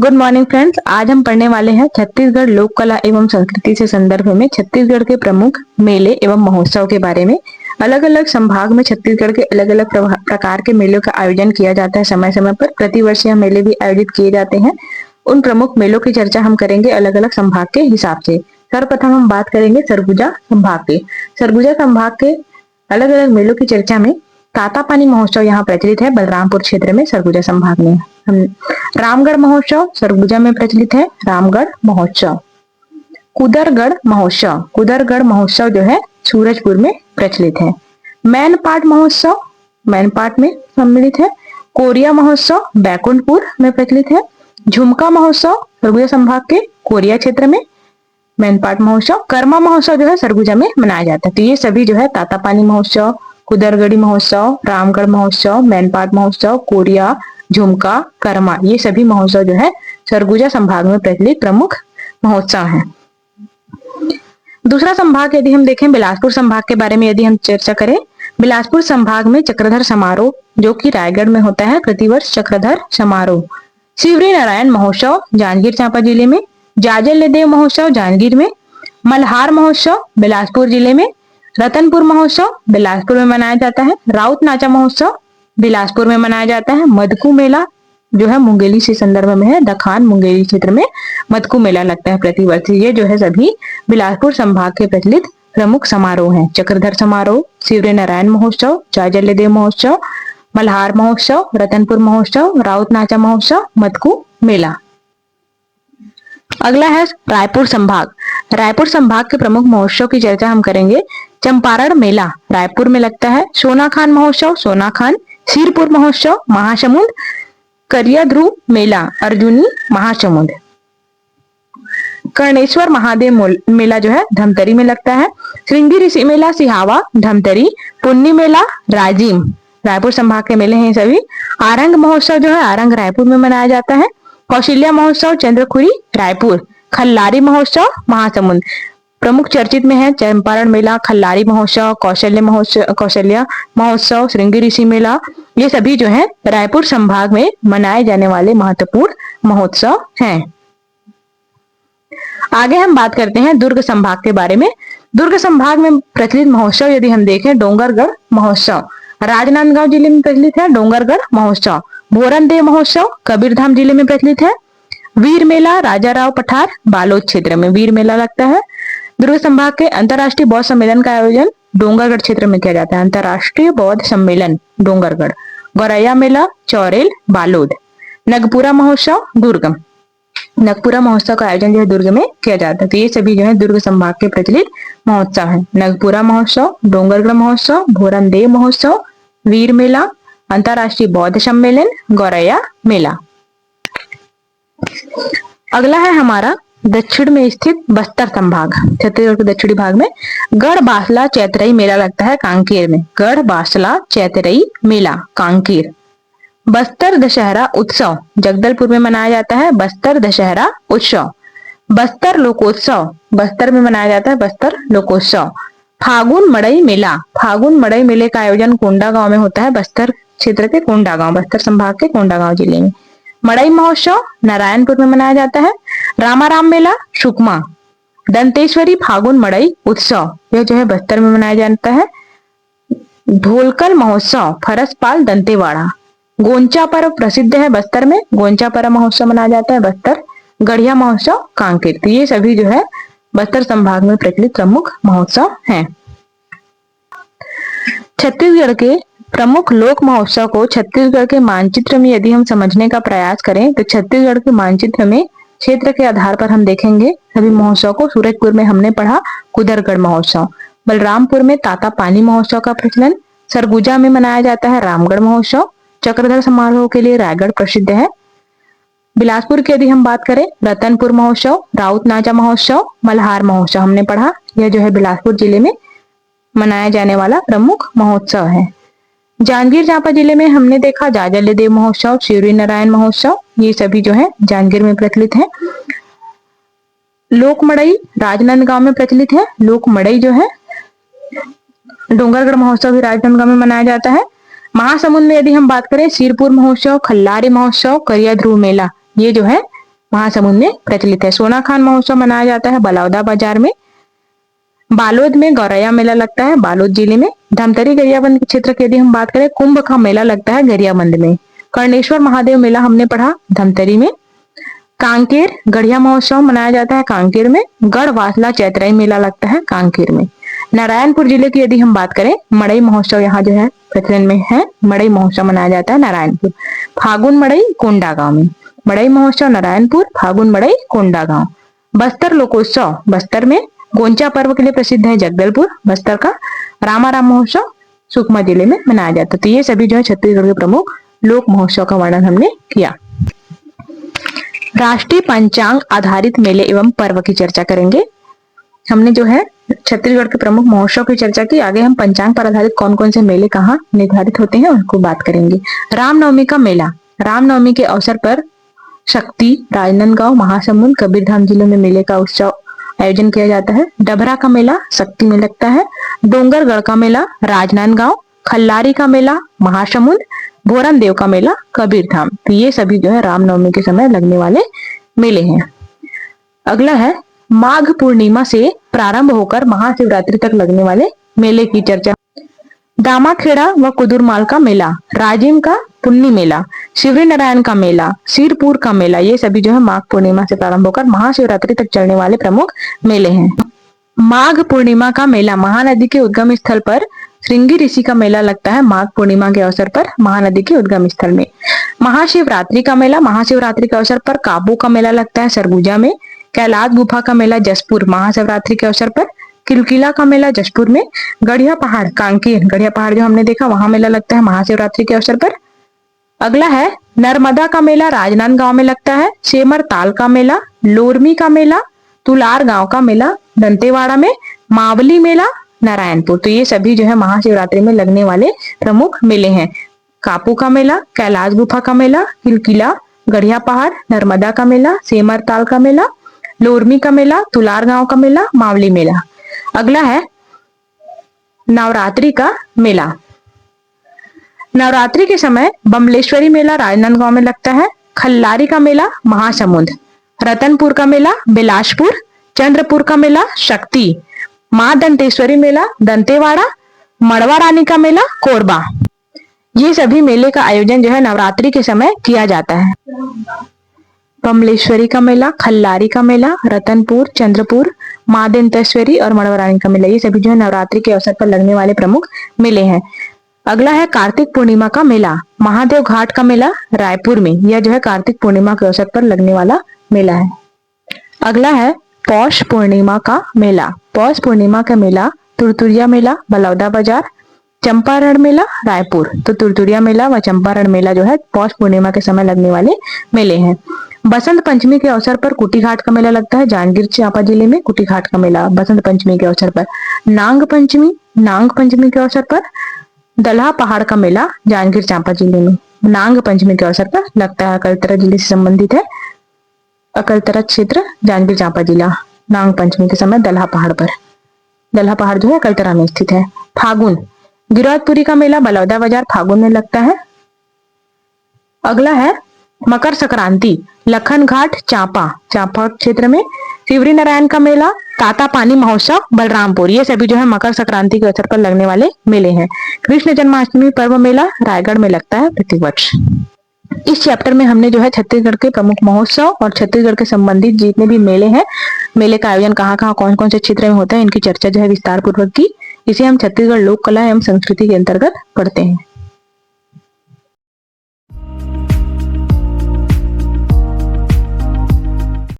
Good morning friends. आज हम पढ़ने वाले हैं छत्तीसगढ़ लोक कला एवं संस्कृति से संदर्भ में छत्तीसगढ़ के प्रमुख मेले एवं महोत्सव के बारे में। अलग अलग संभाग में छत्तीसगढ़ के अलग अलग प्रकार के मेलों का आयोजन किया जाता है। समय समय पर प्रतिवर्ष यह मेले भी आयोजित किए जाते हैं। उन प्रमुख मेलों की चर्चा हम करेंगे अलग अलग संभाग के हिसाब से। सर्वप्रथम हम बात करेंगे सरगुजा संभाग के। सरगुजा संभाग के अलग अलग मेलों की चर्चा में तातापानी महोत्सव यहाँ प्रचलित है बलरामपुर क्षेत्र में सरगुजा संभाग में। रामगढ़ महोत्सव सरगुजा में प्रचलित है रामगढ़ महोत्सव। कुदरगढ़ महोत्सव, कुदरगढ़ महोत्सव जो है सूरजपुर में प्रचलित है। मैनपाट महोत्सव मैनपाट में सम्मिलित है। कोरिया महोत्सव बैकुंठपुर में प्रचलित है। झुमका महोत्सव सरगुजा संभाग के कोरिया क्षेत्र में। मैनपाट महोत्सव, कर्मा महोत्सव जो है सरगुजा में मनाया जाता है। तो ये सभी जो है तातापानी महोत्सव, कुदरगढ़ी महोत्सव, रामगढ़ महोत्सव, मैनपाट महोत्सव, कोरिया, झुमका, कर्मा, ये सभी महोत्सव जो है सरगुजा संभाग में प्रचलित प्रमुख महोत्सव हैं। दूसरा संभाग यदि हम देखें बिलासपुर संभाग के बारे में यदि हम चर्चा करें, बिलासपुर संभाग में चक्रधर समारोह जो कि रायगढ़ में होता है प्रतिवर्ष चक्रधर समारोह। शिवरी नारायण महोत्सव जांजगीर चांपा जिले में। जाजलदेव महोत्सव जांजगीर में। मल्हार महोत्सव बिलासपुर जिले में। रतनपुर महोत्सव बिलासपुर में मनाया जाता है। राउत नाचा महोत्सव बिलासपुर में मनाया जाता है। मदकू मेला जो है मुंगेली से संदर्भ में है, दखान मुंगेली क्षेत्र में मदकू मेला लगता है प्रतिवर्ष। ये जो है सभी बिलासपुर संभाग के प्रचलित प्रमुख समारोह हैं। चक्रधर समारोह, शिवरी नारायण महोत्सव, जाजलदेव महोत्सव, मल्हार महोत्सव, रतनपुर महोत्सव, राउत नाचा महोत्सव, मदकू मेला। अगला है रायपुर संभाग। रायपुर संभाग के प्रमुख महोत्सव की चर्चा हम करेंगे। चंपारण मेला रायपुर में लगता है। सोनाखान महोत्सव सोनाखान। सिरपुर महोत्सव महासमुंद। करिया ध्रुव मेला अर्जुनी महासमुंद। कर्णेश्वर महादेव मेला जो है धमतरी में लगता है। श्रृंगी ऋषि मेला सिहावा धमतरी। पुन्नी मेला राजिम, रायपुर संभाग के मेले हैं सभी। आरंग महोत्सव जो है आरंग रायपुर में मनाया जाता है। कौशल्या महोत्सव चंद्रखुरी रायपुर। खल्लारी महोत्सव महासमुंद। प्रमुख चर्चित में है चंपारण मेला, खल्लारी महोत्सव, कौशल्या महोत्सव, श्रृंगी ऋषि मेला। ये सभी जो है रायपुर संभाग में मनाए जाने वाले महत्वपूर्ण महोत्सव हैं। आगे हम बात करते हैं दुर्ग संभाग के बारे में। दुर्ग संभाग में प्रचलित महोत्सव यदि हम देखें डोंगरगढ़ महोत्सव राजनांदगांव जिले में प्रचलित है। डोंगरगढ़ महोत्सव। भोरनदेव महोत्सव कबीरधाम जिले में प्रचलित है। वीर मेला राजाराव पठार बालोद क्षेत्र में वीर मेला लगता है। दुर्ग संभाग के अंतर्राष्ट्रीय बौद्ध सम्मेलन का आयोजन डोंगरगढ़ क्षेत्र में किया जाता है। अंतर्राष्ट्रीय बौद्ध सम्मेलन डोंगरगढ़। गौरैया मेला चौरेल बालोद। नगपुरा महोत्सव दुर्ग, नगपुरा महोत्सव का आयोजन जो है दुर्ग में किया जाता है। तो ये सभी जो है दुर्ग संभाग के प्रचलित महोत्सव है। नगपुरा महोत्सव, डोंगरगढ़ महोत्सव, भोरनदेव महोत्सव, वीर मेला, अंतर्राष्ट्रीय बौद्ध सम्मेलन, गौरैया मेला। अगला है हमारा दक्षिण में स्थित बस्तर संभाग। छत्तीसगढ़ के दक्षिणी भाग में गढ़ बासला चैतरई मेला लगता है कांकेर में। गढ़ बासला चैतरई मेला कांकेर। बस्तर दशहरा उत्सव जगदलपुर में मनाया जाता है। बस्तर दशहरा उत्सव। बस्तर लोकोत्सव बस्तर में मनाया जाता है। बस्तर लोकोत्सव। फागुन मड़ई मेला, फागुन मड़ई मेले का आयोजन कोंडागांव में होता है। बस्तर क्षेत्र के कोंडागांव, बस्तर संभाग के कोंडागांव जिले में। मड़ई महोत्सव नारायणपुर में मनाया जाता है। रामाराम मेला सुकमा। दंतेश्वरी फागुन मड़ई उत्सव यह जो है बस्तर में मनाया जाता है। ढोलकल महोत्सव फरसपाल दंतेवाड़ा। गोंचा पर्व प्रसिद्ध है बस्तर में। गोंचा पर्व महोत्सव मनाया जाता है बस्तर। गढ़िया महोत्सव कांकेर। तो ये सभी जो है बस्तर संभाग में प्रचलित प्रमुख महोत्सव हैं। छत्तीसगढ़ के प्रमुख लोक महोत्सव को छत्तीसगढ़ के मानचित्र में यदि हम समझने का प्रयास करें तो छत्तीसगढ़ के मानचित्र में क्षेत्र के आधार पर हम देखेंगे सभी महोत्सव को। सूरजपुर में हमने पढ़ा कुदरगढ़ महोत्सव। बलरामपुर में तातापानी महोत्सव का प्रचलन। सरगुजा में मनाया जाता है रामगढ़ महोत्सव। चक्रधर समारोह के लिए रायगढ़ प्रसिद्ध है। बिलासपुर की यदि हम बात करें रतनपुर महोत्सव, राउत नाचा महोत्सव, मल्हार महोत्सव हमने पढ़ा। यह जो है बिलासपुर जिले में मनाया जाने वाला प्रमुख महोत्सव है। जांजगीर चांपा जिले में हमने देखा जाजलदेव महोत्सव, शिवरी नारायण महोत्सव, ये सभी जो है जांजगीर में प्रचलित है। लोक मड़ई राजनांदगांव में प्रचलित है। लोक मड़ई जो है डोंगरगढ़ महोत्सव भी राजनांदगांव में मनाया जाता है। महासमुंद में यदि हम बात करें सिरपुर महोत्सव, खल्लारी महोत्सव, करिया ध्रुव मेला, ये जो है महासमुंद में प्रचलित है। सोनाखान महोत्सव मनाया जाता है बलौदा बाजार में। बालोद में गौरैया मेला लगता है बालोद जिले में। धमतरी गरियाबंद के क्षेत्र की यदि हम बात करें, कुंभ का मेला लगता है गरियाबंद में। कर्णेश्वर महादेव मेला हमने पढ़ा धमतरी में। कांकेर गढ़िया महोत्सव मनाया जाता है कांकेर में। गढ़वासला चैत्राई मेला लगता है कांकेर में। नारायणपुर जिले की यदि हम बात करें, मड़ई महोत्सव यहाँ जो है प्रचलन में है, मड़ई महोत्सव मनाया जाता है नारायणपुर। फागुन मड़ई कोंडागांव में। मड़ई महोत्सव नारायणपुर, फागुन मड़ई कोंडागांव। बस्तर लोकोत्सव बस्तर में। गोंचा पर्व के लिए प्रसिद्ध है जगदलपुर बस्तर का। रामाराम महोत्सव सुकमा जिले में मनाया जाता है। तो ये सभी जो है छत्तीसगढ़ के प्रमुख लोक महोत्सव का वर्णन हमने किया। राष्ट्रीय पंचांग आधारित मेले एवं पर्व की चर्चा करेंगे। हमने जो है छत्तीसगढ़ के प्रमुख महोत्सव की चर्चा की। आगे हम पंचांग पर आधारित कौन कौन से मेले कहाँ निर्धारित होते हैं उनको बात करेंगे। रामनवमी का मेला। रामनवमी के अवसर पर शक्ति, राजनांदगांव, महासमुंद, कबीरधाम जिलों में मेले का उत्सव आयोजन किया जाता है। डभरा का मेला शक्ति में लगता है। डोंगरगढ़ का मेला राजनांदगांव। खल्लारी का मेला महासमुंद। भोरन देव का मेला कबीरधाम। तो ये सभी जो है रामनवमी के समय लगने वाले मेले हैं। अगला है माघ पूर्णिमा से प्रारंभ होकर महाशिवरात्रि तक लगने वाले मेले की चर्चा। दामाखेड़ा व कुदुरमाल का मेला, राजिम का पुन्नी मेला, शिवरी नारायण का मेला, सिरपुर का मेला, ये सभी जो है माघ पूर्णिमा से प्रारंभ होकर महाशिवरात्रि तक चलने वाले प्रमुख मेले हैं। माघ पूर्णिमा का मेला महानदी के उद्गम स्थल पर श्रृंगी ऋषि का मेला लगता है माघ पूर्णिमा के अवसर पर महानदी के उद्गम स्थल में। महाशिवरात्रि का मेला महाशिवरात्रि के अवसर पर काबू का मेला लगता है सरगुजा में। कैलाश गुफा का मेला जसपुर महाशिवरात्रि के अवसर पर। किलकिला का मेला जसपुर में। गढ़िया पहाड़ कांकेर, गढ़िया पहाड़ जो हमने देखा वहां मेला लगता है महाशिवरात्रि के अवसर पर। अगला है नर्मदा का मेला राजनांदगांव में लगता है। सेमर ताल का मेला, लोरमी का मेला, तुलार गांव का मेला दंतेवाड़ा में। मावली मेला नारायणपुर। तो ये सभी जो है महाशिवरात्रि में लगने वाले प्रमुख मेले हैं। कापू का मेला, कैलाश गुफा का मेला, किलकिला, गढ़िया पहाड़, नर्मदा का मेला, सेमर ताल का मेला, लोरमी का मेला, तुलार गांव का मेला, मावली मेला। अगला है नवरात्रि का मेला। नवरात्रि के समय बमलेश्वरी मेला राजनांदगांव में लगता है। खल्लारी का मेला महासमुंद। रतनपुर का मेला बिलासपुर। चंद्रपुर का मेला शक्ति। मां दंतेश्वरी मेला दंतेवाड़ा। मड़वा रानी का मेला कोरबा। ये सभी मेले का आयोजन जो है नवरात्रि के समय किया जाता है। बमलेश्वरी का मेला, खल्लारी का मेला, रतनपुर, चंद्रपुर, मां दंतेश्वरी और मड़वा रानी का मेला, ये सभी जो है नवरात्रि के अवसर पर लगने वाले प्रमुख मेले हैं। अगला है कार्तिक पूर्णिमा का मेला। महादेव घाट का मेला रायपुर में। यह जो है कार्तिक पूर्णिमा के अवसर पर लगने वाला मेला है। अगला है पौष पूर्णिमा का मेला। पौष पूर्णिमा का मेला तुरतुरिया मेला बलौदा बाजार। चंपारण मेला रायपुर। तो तुरतुरिया मेला व चंपारण मेला जो है पौष पूर्णिमा के समय लगने वाले मेले हैं। बसंत पंचमी के अवसर पर कुटी घाट का मेला लगता है जांजगीर चांपा जिले में। कुटी घाट का मेला बसंत पंचमी के अवसर पर। नांग पंचमी के अवसर पर दल्हा पहाड़ का मेला जांजगीर चांपा जिले में नांग पंचमी के अवसर पर लगता है। अकलतरा जिले से संबंधित है। अकलतरा क्षेत्र जांजगीर चांपा जिला नांग पंचमी के समय दल्हा पहाड़ पर। दल्हा पहाड़ जो है अकलतरा में स्थित है। फागुन गिरौदपुरी का मेला बलौदा बाजार फागुन में लगता है। अगला है मकर संक्रांति लखन घाट चांपा क्षेत्र में। शिवरी नारायण का मेला ताता पानी महोत्सव बलरामपुर। ये सभी जो है मकर संक्रांति के अवसर पर लगने वाले मेले हैं। कृष्ण जन्माष्टमी पर्व मेला रायगढ़ में लगता है प्रतिवर्ष। इस चैप्टर में हमने जो है छत्तीसगढ़ के प्रमुख महोत्सव और छत्तीसगढ़ के संबंधित जितने भी मेले हैं, मेले का आयोजन कहाँ कहाँ कौन कौन से क्षेत्र में होता है, इनकी चर्चा जो है विस्तार पूर्वक की। इसे हम छत्तीसगढ़ लोक कला एवं संस्कृति के अंतर्गत पढ़ते हैं।